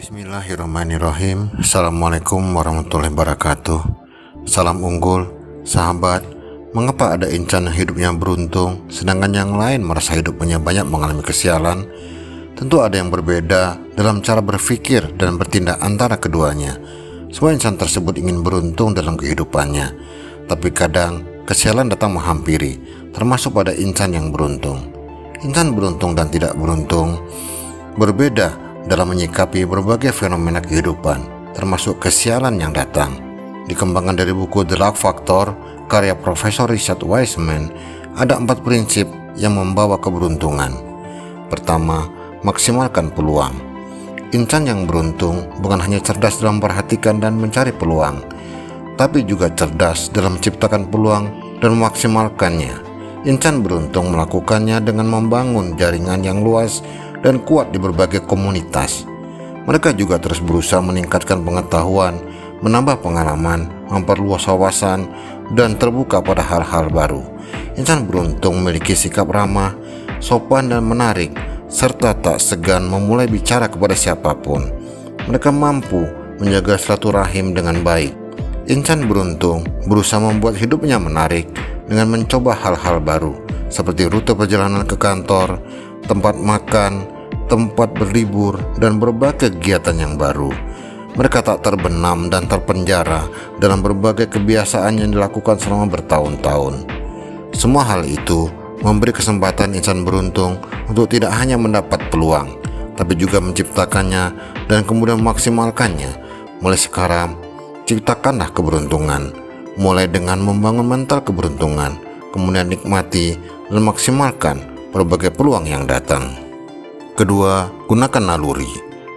Bismillahirrahmanirrahim. Assalamualaikum warahmatullahi wabarakatuh. Salam unggul, sahabat. Mengapa ada insan yang hidupnya beruntung, sedangkan yang lain merasa hidupnya banyak mengalami kesialan? Tentu ada yang berbeda dalam cara berpikir dan bertindak antara keduanya. Semua insan tersebut ingin beruntung dalam kehidupannya, tapi kadang kesialan datang menghampiri, termasuk pada insan yang beruntung. Insan beruntung dan tidak beruntung berbeda dalam menyikapi berbagai fenomena kehidupan, termasuk kesialan yang datang. Dikembangkan dari buku The Luck Factor, karya Profesor Richard Wiseman, ada 4 prinsip yang membawa keberuntungan. Pertama, maksimalkan peluang. Insan yang beruntung bukan hanya cerdas dalam memperhatikan dan mencari peluang, tapi juga cerdas dalam menciptakan peluang dan memaksimalkannya. Insan beruntung melakukannya dengan membangun jaringan yang luas dan kuat di berbagai komunitas. Mereka juga terus berusaha meningkatkan pengetahuan, menambah pengalaman, memperluas wawasan, dan terbuka pada hal-hal baru. Insan beruntung memiliki sikap ramah, sopan dan menarik, serta tak segan memulai bicara kepada siapapun. Mereka mampu menjaga silaturahim dengan baik. Insan beruntung berusaha membuat hidupnya menarik dengan mencoba hal-hal baru, seperti rute perjalanan ke kantor, tempat makan, tempat berlibur, dan berbagai kegiatan yang baru. Mereka tak terbenam dan terpenjara dalam berbagai kebiasaan yang dilakukan selama bertahun-tahun. Semua hal itu memberi kesempatan insan beruntung untuk tidak hanya mendapat peluang, tapi juga menciptakannya dan kemudian memaksimalkannya. Mulai sekarang, ciptakanlah keberuntungan, mulai dengan membangun mental keberuntungan, kemudian nikmati dan maksimalkan berbagai peluang yang datang. Kedua, gunakan naluri.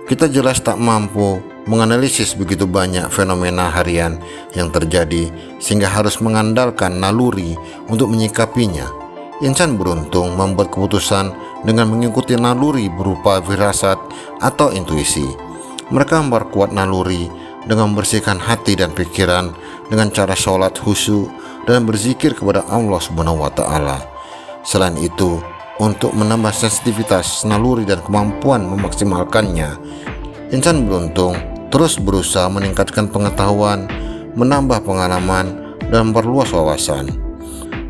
Kita jelas tak mampu menganalisis begitu banyak fenomena harian yang terjadi sehingga harus mengandalkan naluri untuk menyikapinya. Insan beruntung membuat keputusan dengan mengikuti naluri berupa firasat atau intuisi. Mereka memperkuat naluri dengan membersihkan hati dan pikiran dengan cara sholat khusyuk dan berzikir kepada Allah Subhanahu wa Ta'ala. Selain itu, untuk menambah sensitivitas naluri dan kemampuan memaksimalkannya, insan beruntung terus berusaha meningkatkan pengetahuan, menambah pengalaman, dan memperluas wawasan.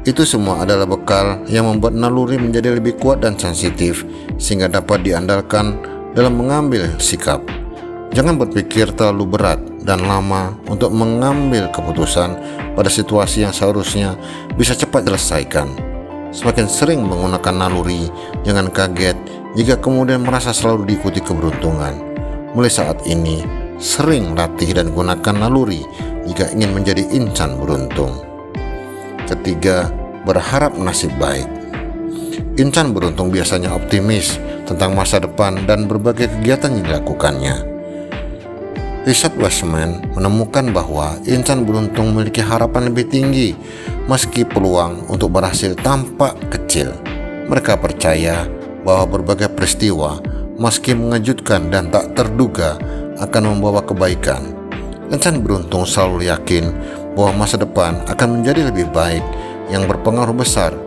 Itu semua adalah bekal yang membuat naluri menjadi lebih kuat dan sensitif sehingga dapat diandalkan dalam mengambil sikap. Jangan berpikir terlalu berat dan lama untuk mengambil keputusan pada situasi yang seharusnya bisa cepat diselesaikan. Semakin sering menggunakan naluri, jangan kaget jika kemudian merasa selalu diikuti keberuntungan. Mulai saat ini, sering latih dan gunakan naluri jika ingin menjadi insan beruntung. Ketiga, berharap nasib baik. Insan beruntung biasanya optimis tentang masa depan dan berbagai kegiatan yang dilakukannya. Richard Wiseman menemukan bahwa insan beruntung memiliki harapan lebih tinggi meski peluang untuk berhasil tampak kecil. Mereka percaya bahwa berbagai peristiwa, meski mengejutkan dan tak terduga, akan membawa kebaikan. Insan beruntung selalu yakin bahwa masa depan akan menjadi lebih baik yang berpengaruh besar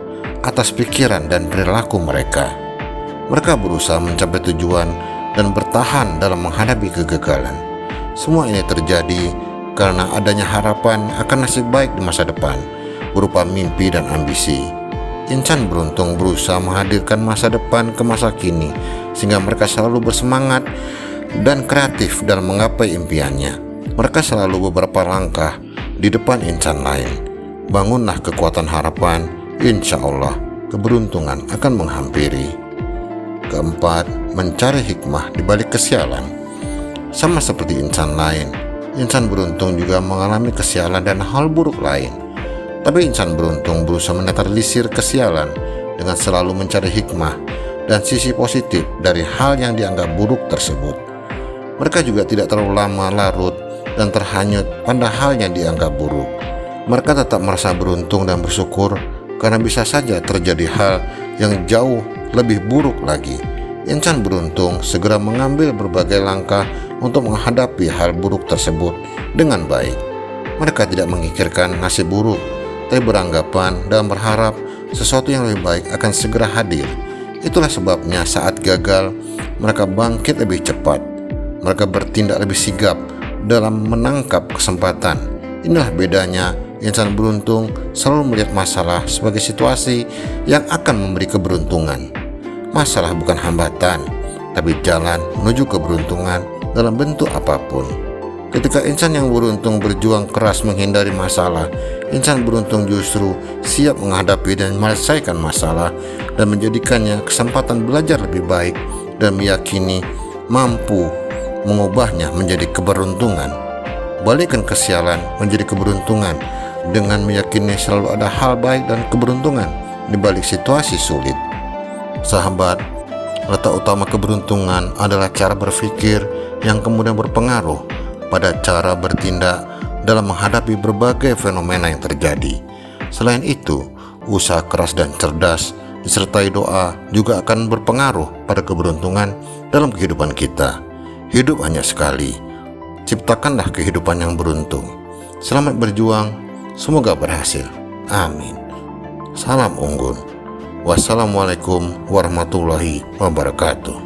atas pikiran dan perilaku mereka. Mereka berusaha mencapai tujuan dan bertahan dalam menghadapi kegagalan. Semua ini terjadi karena adanya harapan akan nasib baik di masa depan, berupa mimpi dan ambisi. Insan beruntung berusaha menghadirkan masa depan ke masa kini, sehingga mereka selalu bersemangat dan kreatif dalam menggapai impiannya. Mereka selalu beberapa langkah di depan insan lain. Bangunlah kekuatan harapan, insya Allah keberuntungan akan menghampiri. Keempat, mencari hikmah di balik kesialan. Sama seperti insan lain, insan beruntung juga mengalami kesialan dan hal buruk lain. Tapi insan beruntung berusaha menetralisir kesialan dengan selalu mencari hikmah dan sisi positif dari hal yang dianggap buruk tersebut. Mereka juga tidak terlalu lama larut dan terhanyut pada hal yang dianggap buruk. Mereka tetap merasa beruntung dan bersyukur karena bisa saja terjadi hal yang jauh lebih buruk lagi. Insan beruntung segera mengambil berbagai langkah untuk menghadapi hal buruk tersebut dengan baik. Mereka tidak memikirkan nasib buruk, tapi beranggapan dan berharap sesuatu yang lebih baik akan segera hadir. Itulah sebabnya saat gagal, mereka bangkit lebih cepat. mereka bertindak lebih sigap dalam menangkap kesempatan. Inilah bedanya, insan beruntung selalu melihat masalah sebagai situasi yang akan memberi keberuntungan. Masalah bukan hambatan, tapi jalan menuju keberuntungan dalam bentuk apapun. Ketika insan yang beruntung berjuang keras menghindari masalah, insan beruntung justru siap menghadapi dan menyelesaikan masalah dan menjadikannya kesempatan belajar lebih baik dan meyakini mampu mengubahnya menjadi keberuntungan. Balikkan kesialan menjadi keberuntungan dengan meyakini selalu ada hal baik dan keberuntungan di balik situasi sulit. Sahabat, letak utama keberuntungan adalah cara berpikir yang kemudian berpengaruh pada cara bertindak dalam menghadapi berbagai fenomena yang terjadi. Selain itu, usaha keras dan cerdas disertai doa juga akan berpengaruh pada keberuntungan dalam kehidupan kita. Hidup hanya sekali, ciptakanlah kehidupan yang beruntung. Selamat berjuang, semoga berhasil. Amin. Salam unggul. Wassalamualaikum warahmatullahi wabarakatuh.